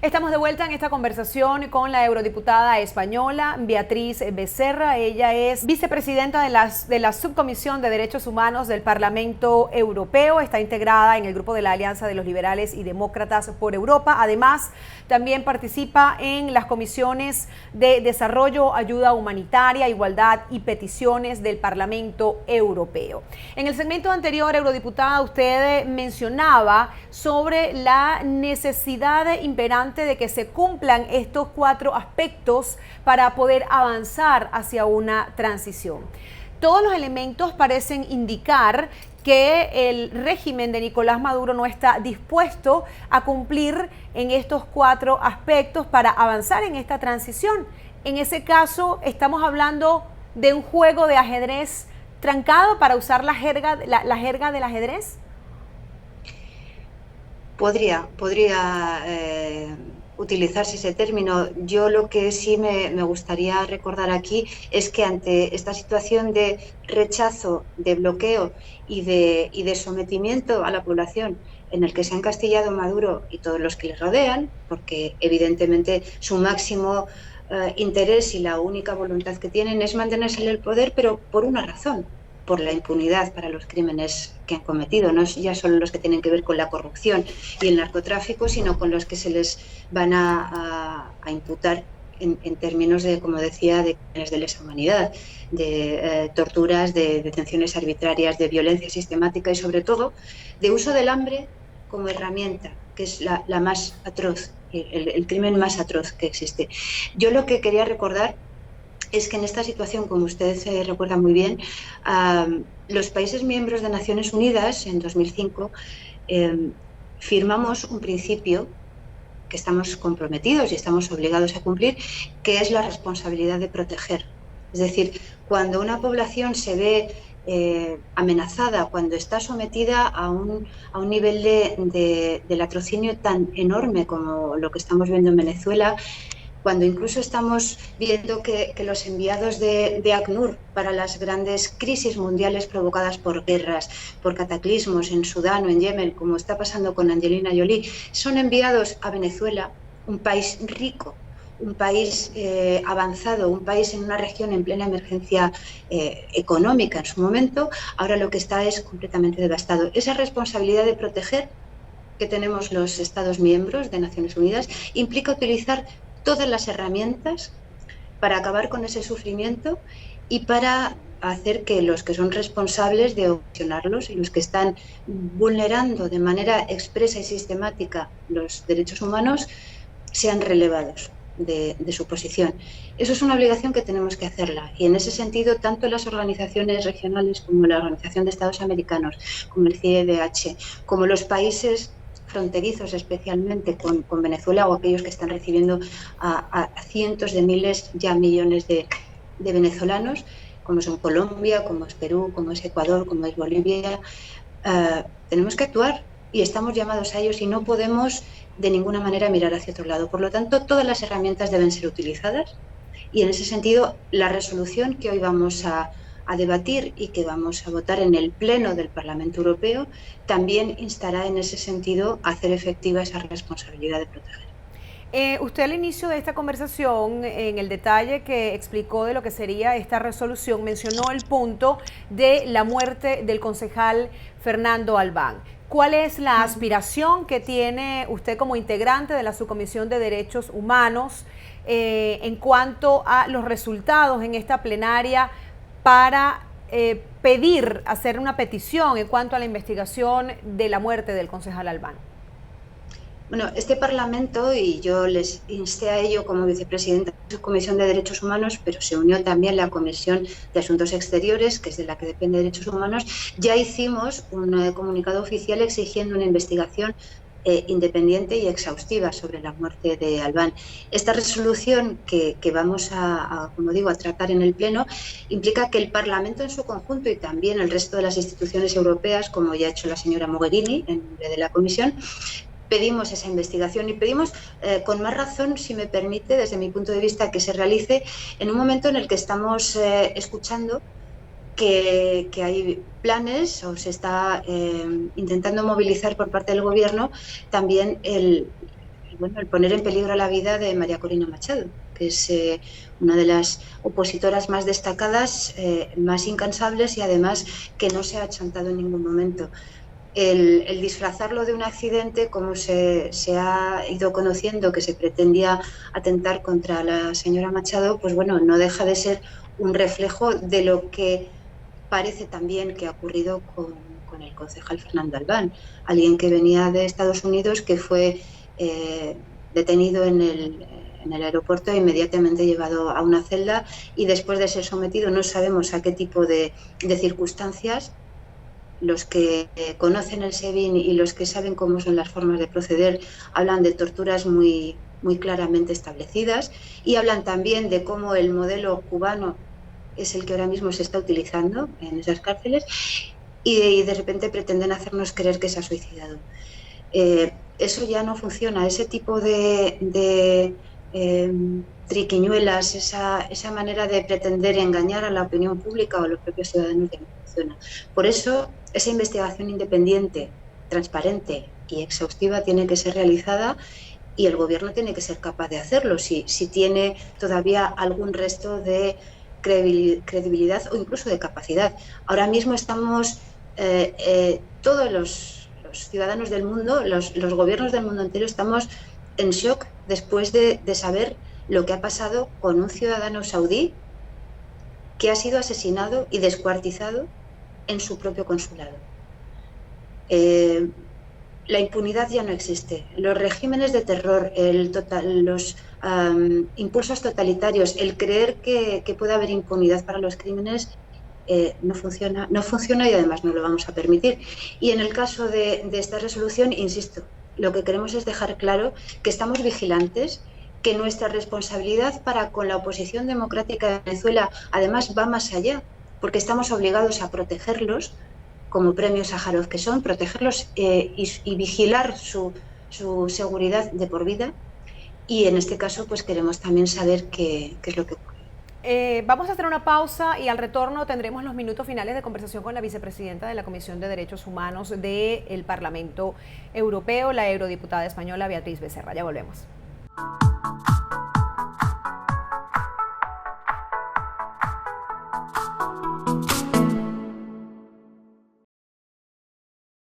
Estamos de vuelta en esta conversación con la eurodiputada española Beatriz Becerra. Ella es vicepresidenta de la Subcomisión de Derechos Humanos del Parlamento Europeo. Está integrada en el grupo de la Alianza de los Liberales y Demócratas por Europa. Además, también participa en las comisiones de Desarrollo, Ayuda Humanitaria, Igualdad y Peticiones del Parlamento Europeo. En el segmento anterior, eurodiputada, usted mencionaba sobre la necesidad imperante de que se cumplan estos 4 aspectos para poder avanzar hacia una transición. Todos los elementos parecen indicar que el régimen de Nicolás Maduro no está dispuesto a cumplir en estos 4 aspectos para avanzar en esta transición. En ese caso, estamos hablando de un juego de ajedrez trancado, para usar la jerga del ajedrez. Podría utilizarse ese término. Yo lo que sí me gustaría recordar aquí es que ante esta situación de rechazo, de bloqueo y de sometimiento a la población en el que se ha encastillado Maduro y todos los que le rodean, porque evidentemente su máximo interés y la única voluntad que tienen es mantenerse en el poder, pero por una razón: por la impunidad para los crímenes que han cometido, no ya solo los que tienen que ver con la corrupción y el narcotráfico, sino con los que se les van a imputar en términos de, como decía, de crímenes de lesa humanidad, de torturas, de detenciones arbitrarias, de violencia sistemática y, sobre todo, de uso del hambre como herramienta, que es la más atroz, el crimen más atroz que existe. Yo lo que quería recordar es que en esta situación, como usted recuerda muy bien, los países miembros de Naciones Unidas en 2005 firmamos un principio que estamos comprometidos y estamos obligados a cumplir, que es la responsabilidad de proteger. Es decir, cuando una población se ve amenazada, cuando está sometida a un nivel de latrocinio tan enorme como lo que estamos viendo en Venezuela, cuando incluso estamos viendo que los enviados de ACNUR para las grandes crisis mundiales provocadas por guerras, por cataclismos en Sudán o en Yemen, como está pasando con Angelina Jolie, son enviados a Venezuela, un país rico, un país avanzado, un país en una región en plena emergencia económica en su momento. Ahora lo que está es completamente devastado. Esa responsabilidad de proteger que tenemos los Estados miembros de Naciones Unidas implica utilizar todas las herramientas para acabar con ese sufrimiento y para hacer que los que son responsables de ocasionarlos y los que están vulnerando de manera expresa y sistemática los derechos humanos sean relevados de su posición. Eso es una obligación que tenemos que hacerla, y en ese sentido tanto las organizaciones regionales como la Organización de Estados Americanos, como el CIDH, como los países fronterizos, especialmente con Venezuela, o aquellos que están recibiendo a cientos de miles, ya millones de venezolanos, como son Colombia, como es Perú, como es Ecuador, como es Bolivia. Tenemos que actuar y estamos llamados a ellos, y no podemos de ninguna manera mirar hacia otro lado. Por lo tanto, todas las herramientas deben ser utilizadas, y en ese sentido la resolución que hoy vamos a debatir y que vamos a votar en el Pleno del Parlamento Europeo también instará en ese sentido a hacer efectiva esa responsabilidad de proteger. Usted al inicio de esta conversación, en el detalle que explicó de lo que sería esta resolución, mencionó el punto de la muerte del concejal Fernando Albán. ¿Cuál es la aspiración que tiene usted como integrante de la Subcomisión de Derechos Humanos en cuanto a los resultados en esta plenaria para hacer una petición en cuanto a la investigación de la muerte del concejal Albán? Bueno, este Parlamento, y yo les insté a ello como vicepresidenta de la Comisión de Derechos Humanos, pero se unió también la Comisión de Asuntos Exteriores, que es de la que depende de Derechos Humanos, ya hicimos un comunicado oficial exigiendo una investigación independiente y exhaustiva sobre la muerte de Albán. Esta resolución que vamos como digo, a tratar en el Pleno implica que el Parlamento en su conjunto y también el resto de las instituciones europeas, como ya ha hecho la señora Mogherini en nombre de la Comisión, pedimos esa investigación, y pedimos con más razón, si me permite, desde mi punto de vista, que se realice en un momento en el que estamos escuchando que hay planes, o se está intentando movilizar por parte del Gobierno también el bueno, el poner en peligro la vida de María Corina Machado, que es una de las opositoras más destacadas, más incansables y además que no se ha achantado en ningún momento. El disfrazarlo de un accidente, como se ha ido conociendo que se pretendía atentar contra la señora Machado, pues bueno, no deja de ser un reflejo de lo que parece también que ha ocurrido con el concejal Fernando Albán, alguien que venía de Estados Unidos, que fue detenido en el aeropuerto e inmediatamente llevado a una celda, y después de ser sometido, no sabemos a qué tipo de circunstancias. Los que conocen el SEBIN y los que saben cómo son las formas de proceder hablan de torturas muy, muy claramente establecidas, y hablan también de cómo el modelo cubano es el que ahora mismo se está utilizando en esas cárceles, y de repente pretenden hacernos creer que se ha suicidado. Eso ya no funciona, ese tipo de triquiñuelas, esa manera de pretender engañar a la opinión pública o a los propios ciudadanos ya no funciona. Por eso, esa investigación independiente, transparente y exhaustiva tiene que ser realizada, y el gobierno tiene que ser capaz de hacerlo si tiene todavía algún resto de credibilidad o incluso de capacidad. Ahora mismo estamos todos los ciudadanos del mundo, los gobiernos del mundo entero, estamos en shock después de saber lo que ha pasado con un ciudadano saudí que ha sido asesinado y descuartizado en su propio consulado. La impunidad ya no existe. Los regímenes de terror, los impulsos totalitarios, el creer que puede haber impunidad para los crímenes, no funciona y además no lo vamos a permitir. Y en el caso de esta resolución, insisto, lo que queremos es dejar claro que estamos vigilantes, que nuestra responsabilidad para con la oposición democrática de Venezuela además va más allá, porque estamos obligados a protegerlos como premio Sájarov que son, protegerlos y vigilar su seguridad de por vida. Y en este caso pues queremos también saber qué es lo que ocurre. Vamos a hacer una pausa y al retorno tendremos los minutos finales de conversación con la vicepresidenta de la Comisión de Derechos Humanos del Parlamento Europeo, la eurodiputada española Beatriz Becerra. Ya volvemos.